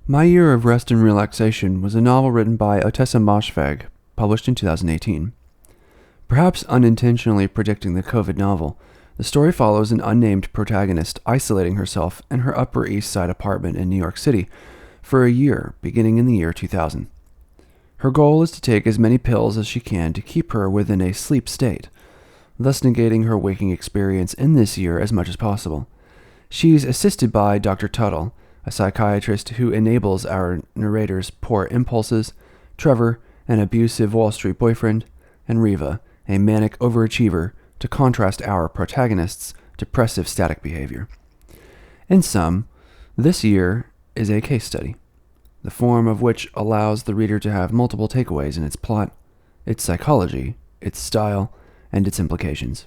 My Year of Rest and Relaxation was a novel written by Ottessa Moshfegh, published in 2018. Perhaps unintentionally predicting the COVID novel, the story follows an unnamed protagonist isolating herself in her Upper East Side apartment in New York City for a year, beginning in the year 2000. Her goal is to take as many pills as she can to keep her within a sleep state, thus negating her waking experience in this year as much as possible. She's assisted by Dr. Tuttle, a psychiatrist who enables our narrator's poor impulses, Trevor, an abusive Wall Street boyfriend, and Riva, a manic overachiever, to contrast our protagonist's depressive static behavior. In sum, this year is a case study, the form of which allows the reader to have multiple takeaways in its plot, its psychology, its style, and its implications.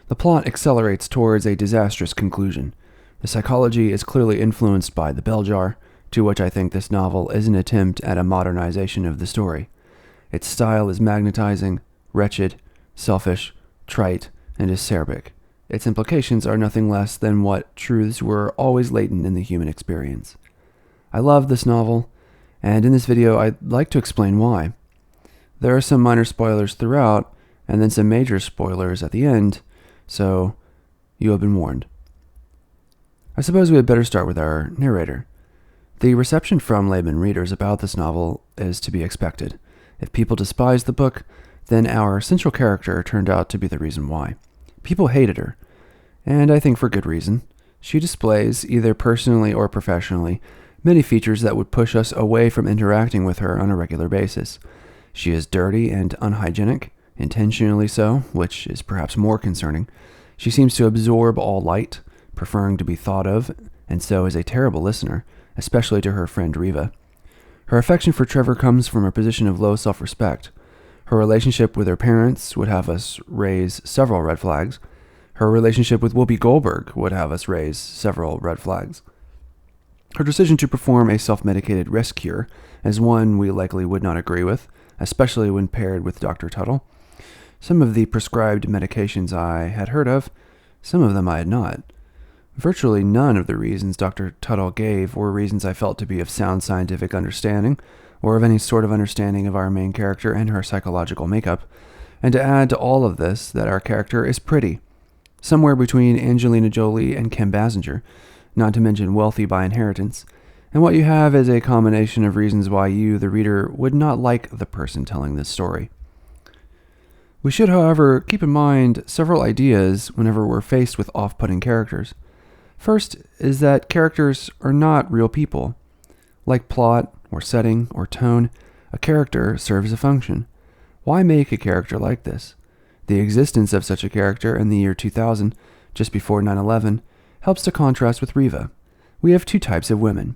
The plot accelerates towards a disastrous conclusion. The psychology is clearly influenced by the bell jar, to which I think this novel is an attempt at a modernization of the story. Its style is magnetizing, wretched, selfish, trite, and acerbic. Its implications are nothing less than what truths were always latent in the human experience. I love this novel, and in this video I'd like to explain why. There are some minor spoilers throughout, and then some major spoilers at the end, so you have been warned. I suppose we had better start with our narrator. The reception from layman readers about this novel is to be expected. If people despised the book, then our central character turned out to be the reason why. People hated her, and I think for good reason. She displays, either personally or professionally, many features that would push us away from interacting with her on a regular basis. She is dirty and unhygienic, intentionally so, which is perhaps more concerning. She seems to absorb all light, preferring to be thought of, and so is a terrible listener, especially to her friend Riva. Her affection for Trevor comes from a position of low self-respect. Her relationship with her parents would have us raise several red flags. Her relationship with Whoopi Goldberg would have us raise several red flags. Her decision to perform a self-medicated rest cure is one we likely would not agree with, especially when paired with Dr. Tuttle. Some of the prescribed medications I had heard of, some of them I had not. Virtually none of the reasons Dr. Tuttle gave were reasons I felt to be of sound scientific understanding, or of any sort of understanding of our main character and her psychological makeup. And to add to all of this, that our character is pretty, somewhere between Angelina Jolie and Kim Basinger, not to mention wealthy by inheritance. And what you have is a combination of reasons why you, the reader, would not like the person telling this story. We should, however, keep in mind several ideas whenever we're faced with off-putting characters. First is that characters are not real people. Like plot, or setting, or tone, a character serves a function. Why make a character like this? The existence of such a character in the year 2000, just before 9/11, helps to contrast with Riva. We have two types of women.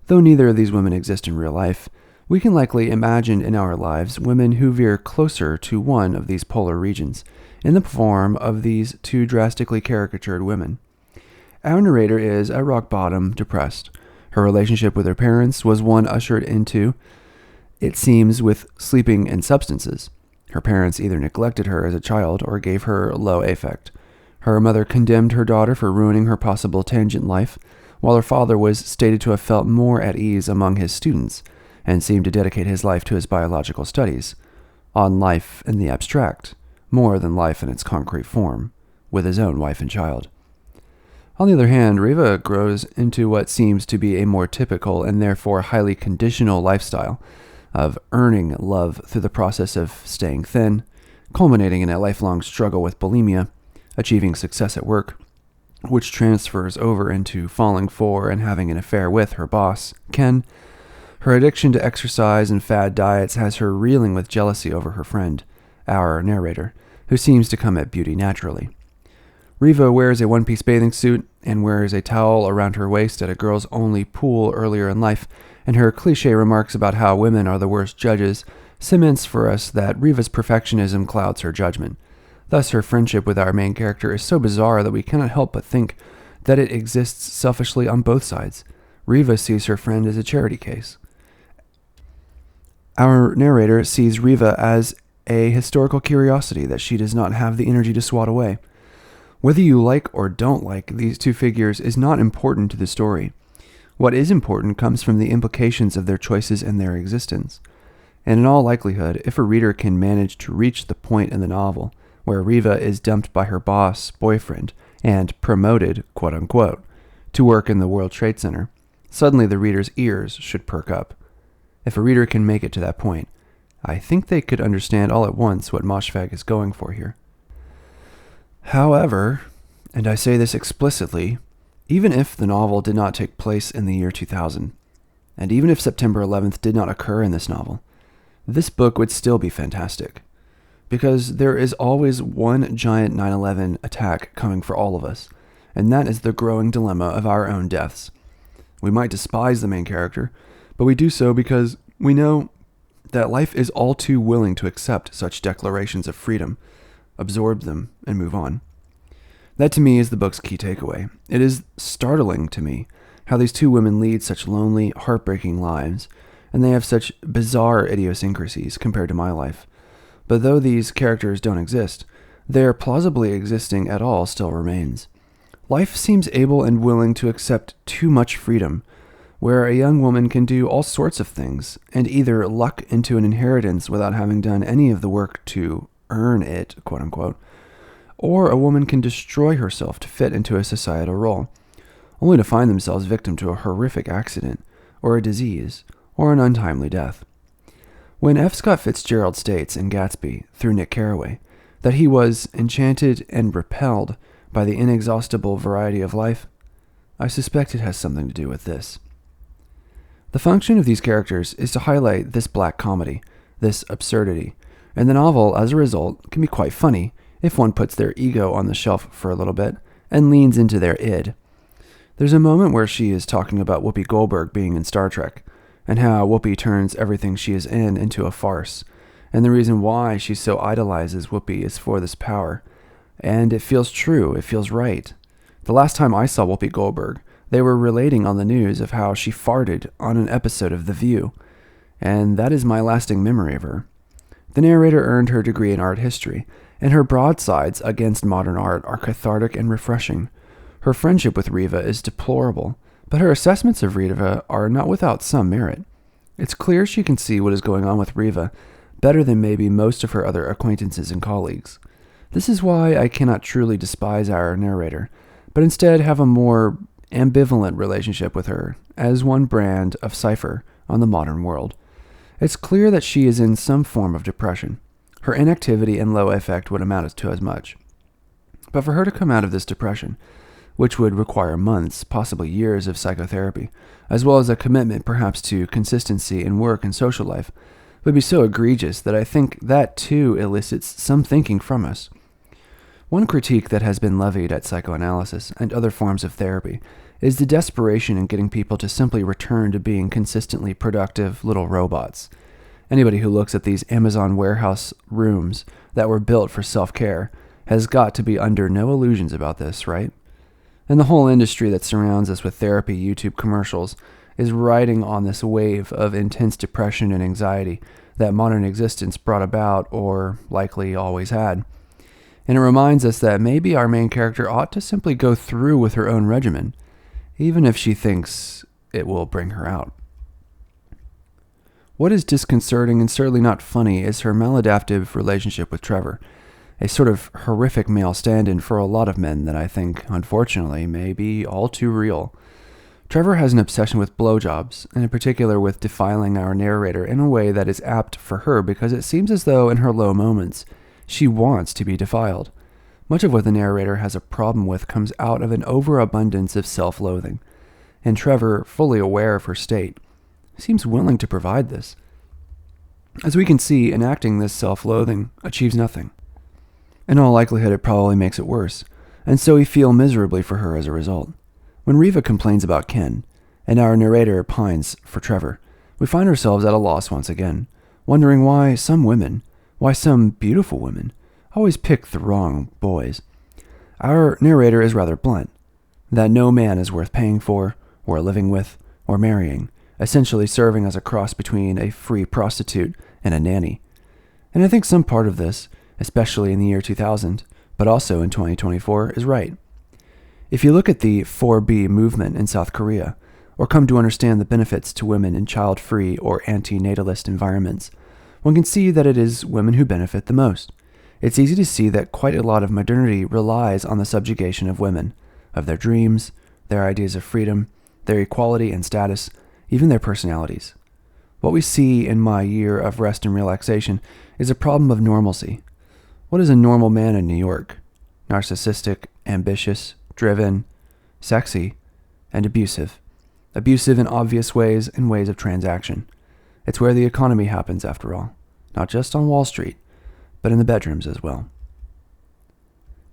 Though neither of these women exist in real life, we can likely imagine in our lives women who veer closer to one of these polar regions, in the form of these two drastically caricatured women. Our narrator is, at rock bottom, depressed. Her relationship with her parents was one ushered into, it seems, with sleeping and substances. Her parents either neglected her as a child or gave her low affect. Her mother condemned her daughter for ruining her possible tangent life, while her father was stated to have felt more at ease among his students, and seemed to dedicate his life to his biological studies, on life in the abstract, more than life in its concrete form, with his own wife and child. On the other hand, Riva grows into what seems to be a more typical and therefore highly conditional lifestyle of earning love through the process of staying thin, culminating in a lifelong struggle with bulimia, achieving success at work, which transfers over into falling for and having an affair with her boss, Ken. Her addiction to exercise and fad diets has her reeling with jealousy over her friend, our narrator, who seems to come at beauty naturally. Riva wears a one-piece bathing suit and wears a towel around her waist at a girls-only pool earlier in life, and her cliché remarks about how women are the worst judges cements for us that Riva's perfectionism clouds her judgment. Thus, her friendship with our main character is so bizarre that we cannot help but think that it exists selfishly on both sides. Riva sees her friend as a charity case. Our narrator sees Riva as a historical curiosity that she does not have the energy to swat away. Whether you like or don't like these two figures is not important to the story. What is important comes from the implications of their choices and their existence. And in all likelihood, if a reader can manage to reach the point in the novel where Riva is dumped by her boss, boyfriend, and promoted, quote-unquote, to work in the World Trade Center, suddenly the reader's ears should perk up. If a reader can make it to that point, I think they could understand all at once what Moshfegh is going for here. However, and I say this explicitly, even if the novel did not take place in the year 2000, and even if September 11th did not occur in this novel, this book would still be fantastic. Because there is always one giant 9/11 attack coming for all of us, and that is the growing dilemma of our own deaths. We might despise the main character, but we do so because we know that life is all too willing to accept such declarations of freedom, absorb them, and move on. That to me is the book's key takeaway. It is startling to me how these two women lead such lonely, heartbreaking lives, and they have such bizarre idiosyncrasies compared to my life. But though these characters don't exist, their plausibly existing at all still remains. Life seems able and willing to accept too much freedom, where a young woman can do all sorts of things, and either luck into an inheritance without having done any of the work to earn it, quote-unquote, or a woman can destroy herself to fit into a societal role, only to find themselves victim to a horrific accident, or a disease, or an untimely death. When F. Scott Fitzgerald states in Gatsby, through Nick Carraway, that he was enchanted and repelled by the inexhaustible variety of life, I suspect it has something to do with this. The function of these characters is to highlight this black comedy, this absurdity, and the novel, as a result, can be quite funny if one puts their ego on the shelf for a little bit and leans into their id. There's a moment where she is talking about Whoopi Goldberg being in Star Trek, and how Whoopi turns everything she is in into a farce, and the reason why she so idolizes Whoopi is for this power. And it feels true, it feels right. The last time I saw Whoopi Goldberg, they were relating on the news of how she farted on an episode of The View, and that is my lasting memory of her. The narrator earned her degree in art history, and her broadsides against modern art are cathartic and refreshing. Her friendship with Riva is deplorable, but her assessments of Riva are not without some merit. It's clear she can see what is going on with Riva better than maybe most of her other acquaintances and colleagues. This is why I cannot truly despise our narrator, but instead have a more ambivalent relationship with her as one brand of cipher on the modern world. It's clear that she is in some form of depression. Her inactivity and low affect would amount to as much. But for her to come out of this depression, which would require months, possibly years of psychotherapy, as well as a commitment perhaps to consistency in work and social life, would be so egregious that I think that too elicits some thinking from us. One critique that has been levied at psychoanalysis and other forms of therapy is the desperation in getting people to simply return to being consistently productive little robots. Anybody who looks at these Amazon warehouse rooms that were built for self-care has got to be under no illusions about this, right? And the whole industry that surrounds us with therapy YouTube commercials is riding on this wave of intense depression and anxiety that modern existence brought about or likely always had. And it reminds us that maybe our main character ought to simply go through with her own regimen, even if she thinks it will bring her out. What is disconcerting and certainly not funny is her maladaptive relationship with Trevor, a sort of horrific male stand-in for a lot of men that I think, unfortunately, may be all too real. Trevor has an obsession with blowjobs, and in particular with defiling our narrator in a way that is apt for her because it seems as though in her low moments, she wants to be defiled. Much of what the narrator has a problem with comes out of an overabundance of self-loathing, and Trevor, fully aware of her state, seems willing to provide this. As we can see, enacting this self-loathing achieves nothing. In all likelihood, it probably makes it worse, and so we feel miserably for her as a result. When Riva complains about Ken, and our narrator pines for Trevor, we find ourselves at a loss once again, wondering why some women, why some beautiful women, always pick the wrong boys. Our narrator is rather blunt, that no man is worth paying for, or living with, or marrying, essentially serving as a cross between a free prostitute and a nanny. And I think some part of this, especially in the year 2000, but also in 2024, is right. If you look at the 4B movement in South Korea, or come to understand the benefits to women in child-free or anti-natalist environments, one can see that it is women who benefit the most. It's easy to see that quite a lot of modernity relies on the subjugation of women, of their dreams, their ideas of freedom, their equality and status, even their personalities. What we see in my year of rest and relaxation is a problem of normalcy. What is a normal man in New York? Narcissistic, ambitious, driven, sexy, and abusive. Abusive in obvious ways and ways of transaction. It's where the economy happens, after all. Not just on Wall Street, but in the bedrooms as well.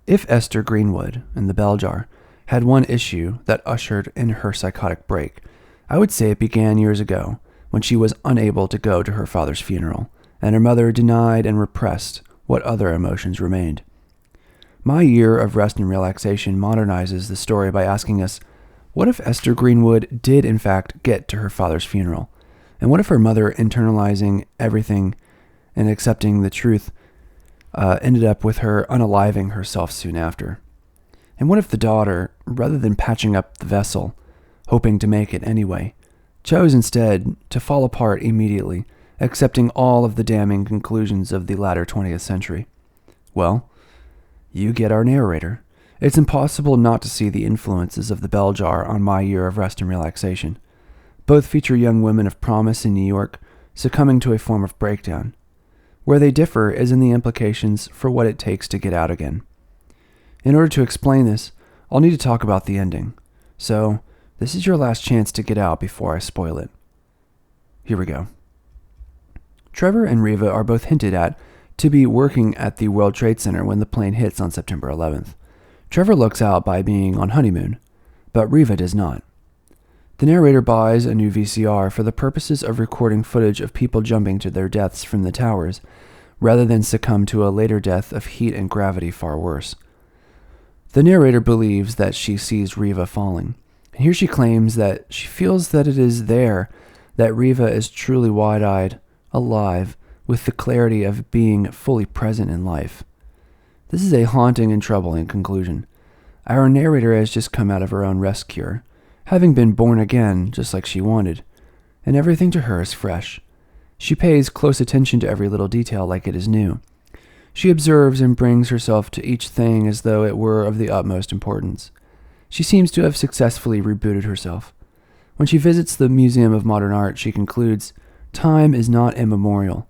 If Esther Greenwood, in The Bell Jar, had one issue that ushered in her psychotic break, I would say it began years ago, when she was unable to go to her father's funeral, and her mother denied and repressed what other emotions remained. My year of rest and relaxation modernizes the story by asking us, what if Esther Greenwood did in fact get to her father's funeral? And what if her mother, internalizing everything and accepting the truth, ended up with her unaliving herself soon after? And what if the daughter, rather than patching up the vessel, hoping to make it anyway, chose instead to fall apart immediately, accepting all of the damning conclusions of the latter 20th century? Well, you get our narrator. It's impossible not to see the influences of The Bell Jar on my year of rest and relaxation. Both feature young women of promise in New York succumbing to a form of breakdown. Where they differ is in the implications for what it takes to get out again. In order to explain this, I'll need to talk about the ending. So, this is your last chance to get out before I spoil it. Here we go. Trevor and Reva are both hinted at to be working at the World Trade Center when the plane hits on September 11th. Trevor looks out by being on honeymoon, but Reva does not. The narrator buys a new VCR for the purposes of recording footage of people jumping to their deaths from the towers, rather than succumb to a later death of heat and gravity far worse. The narrator believes that she sees Reva falling, and here she claims that she feels that it is there that Reva is truly wide-eyed, alive, with the clarity of being fully present in life. This is a haunting and troubling conclusion. Our narrator has just come out of her own rest cure, having been born again just like she wanted, and everything to her is fresh. She pays close attention to every little detail like it is new. She observes and brings herself to each thing as though it were of the utmost importance. She seems to have successfully rebooted herself. When she visits the Museum of Modern Art, she concludes, time is not immemorial,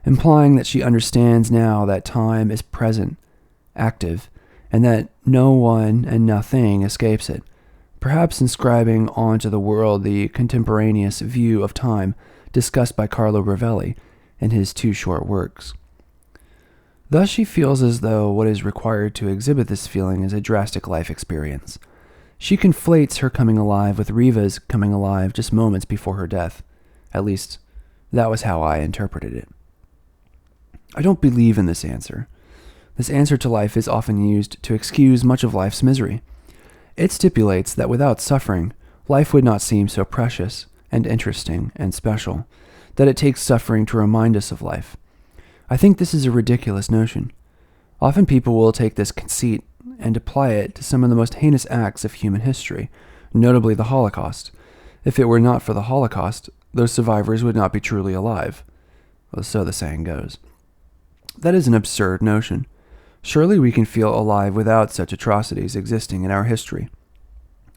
implying that she understands now that time is present, active, and that no one and nothing escapes it, perhaps inscribing onto the world the contemporaneous view of time discussed by Carlo Rovelli in his two short works. Thus she feels as though what is required to exhibit this feeling is a drastic life experience. She conflates her coming alive with Reva's coming alive just moments before her death. At least, that was how I interpreted it. I don't believe in this answer. This answer to life is often used to excuse much of life's misery. It stipulates that without suffering, life would not seem so precious and interesting and special, that it takes suffering to remind us of life. I think this is a ridiculous notion. Often people will take this conceit and apply it to some of the most heinous acts of human history, notably the Holocaust. If it were not for the Holocaust, those survivors would not be truly alive. Well, so the saying goes. That is an absurd notion. Surely we can feel alive without such atrocities existing in our history.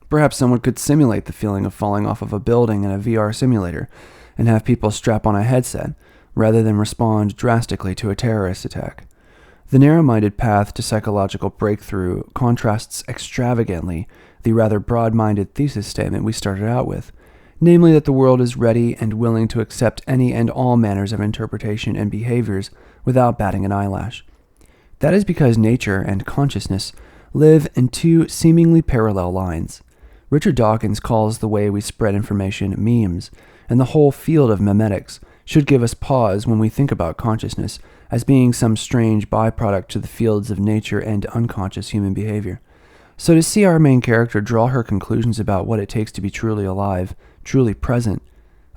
Perhaps someone could simulate the feeling of falling off of a building in a VR simulator and have people strap on a headset, rather than respond drastically to a terrorist attack. The narrow-minded path to psychological breakthrough contrasts extravagantly the rather broad-minded thesis statement we started out with, namely that the world is ready and willing to accept any and all manners of interpretation and behaviors without batting an eyelash. That is because nature and consciousness live in two seemingly parallel lines. Richard Dawkins calls the way we spread information memes, and the whole field of memetics should give us pause when we think about consciousness as being some strange byproduct to the fields of nature and unconscious human behavior. So to see our main character draw her conclusions about what it takes to be truly alive, truly present,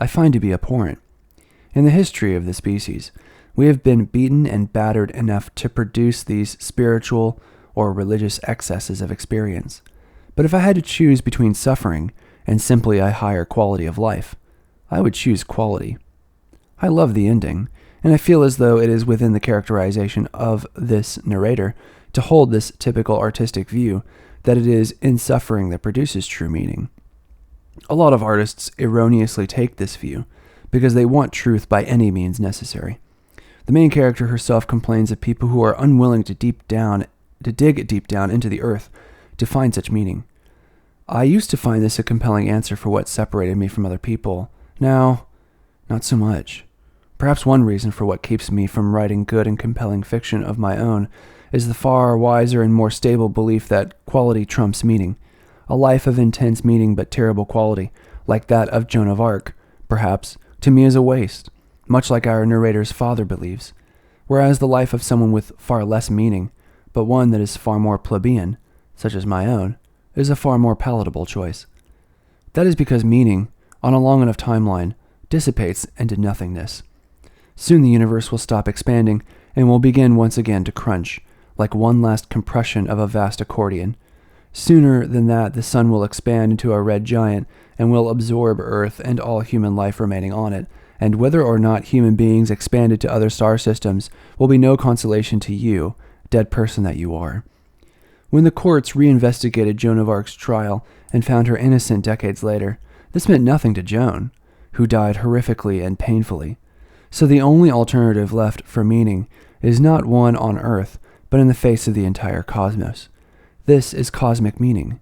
I find to be abhorrent. In the history of the species, we have been beaten and battered enough to produce these spiritual or religious excesses of experience. But if I had to choose between suffering and simply a higher quality of life, I would choose quality. I love the ending, and I feel as though it is within the characterization of this narrator to hold this typical artistic view that it is in suffering that produces true meaning. A lot of artists erroneously take this view because they want truth by any means necessary. The main character herself complains of people who are unwilling to dig deep down into the earth to find such meaning. I used to find this a compelling answer for what separated me from other people. Now, not so much. Perhaps one reason for what keeps me from writing good and compelling fiction of my own is the far wiser and more stable belief that quality trumps meaning. A life of intense meaning but terrible quality, like that of Joan of Arc, perhaps, to me is a waste, much like our narrator's father believes, whereas the life of someone with far less meaning, but one that is far more plebeian, such as my own, is a far more palatable choice. That is because meaning, on a long enough timeline, dissipates into nothingness. Soon the universe will stop expanding and will begin once again to crunch, like one last compression of a vast accordion. Sooner than that, the sun will expand into a red giant and will absorb Earth and all human life remaining on it, and whether or not human beings expanded to other star systems will be no consolation to you, dead person that you are. When the courts reinvestigated Joan of Arc's trial and found her innocent decades later, this meant nothing to Joan, who died horrifically and painfully. So the only alternative left for meaning is not one on Earth, but in the face of the entire cosmos. This is cosmic meaning,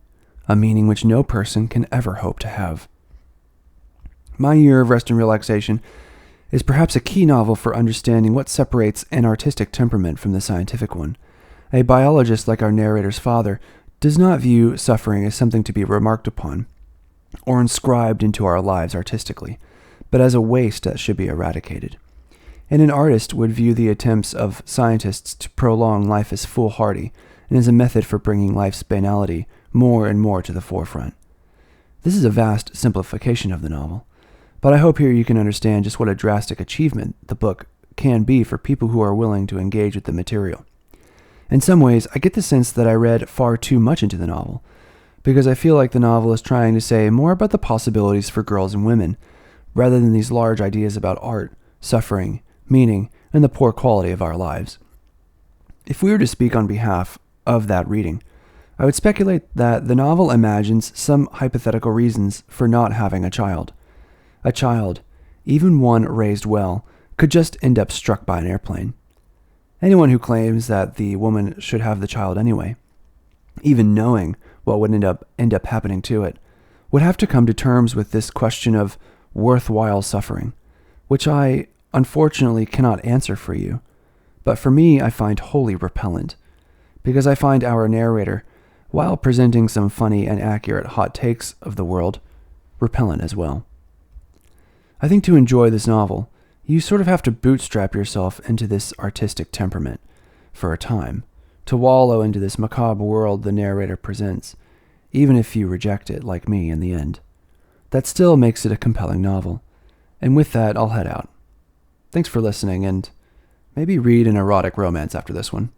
a meaning which no person can ever hope to have. My Year of Rest and Relaxation is perhaps a key novel for understanding what separates an artistic temperament from the scientific one. A biologist like our narrator's father does not view suffering as something to be remarked upon or inscribed into our lives artistically, but as a waste that should be eradicated. And an artist would view the attempts of scientists to prolong life as foolhardy and as a method for bringing life's banality more and more to the forefront. This is a vast simplification of the novel, but I hope here you can understand just what a drastic achievement the book can be for people who are willing to engage with the material. In some ways, I get the sense that I read far too much into the novel, because I feel like the novel is trying to say more about the possibilities for girls and women, rather than these large ideas about art, suffering, meaning, and the poor quality of our lives. If we were to speak on behalf of that reading, I would speculate that the novel imagines some hypothetical reasons for not having a child. A child, even one raised well, could just end up struck by an airplane. Anyone who claims that the woman should have the child anyway, even knowing what would end up happening to it, would have to come to terms with this question of worthwhile suffering, which I unfortunately cannot answer for you, but for me I find wholly repellent, because I find our narrator, while presenting some funny and accurate hot takes of the world, repellent as well. I think to enjoy this novel, you sort of have to bootstrap yourself into this artistic temperament for a time, to wallow into this macabre world the narrator presents, even if you reject it like me in the end. That still makes it a compelling novel, and with that, I'll head out. Thanks for listening, and maybe read an erotic romance after this one.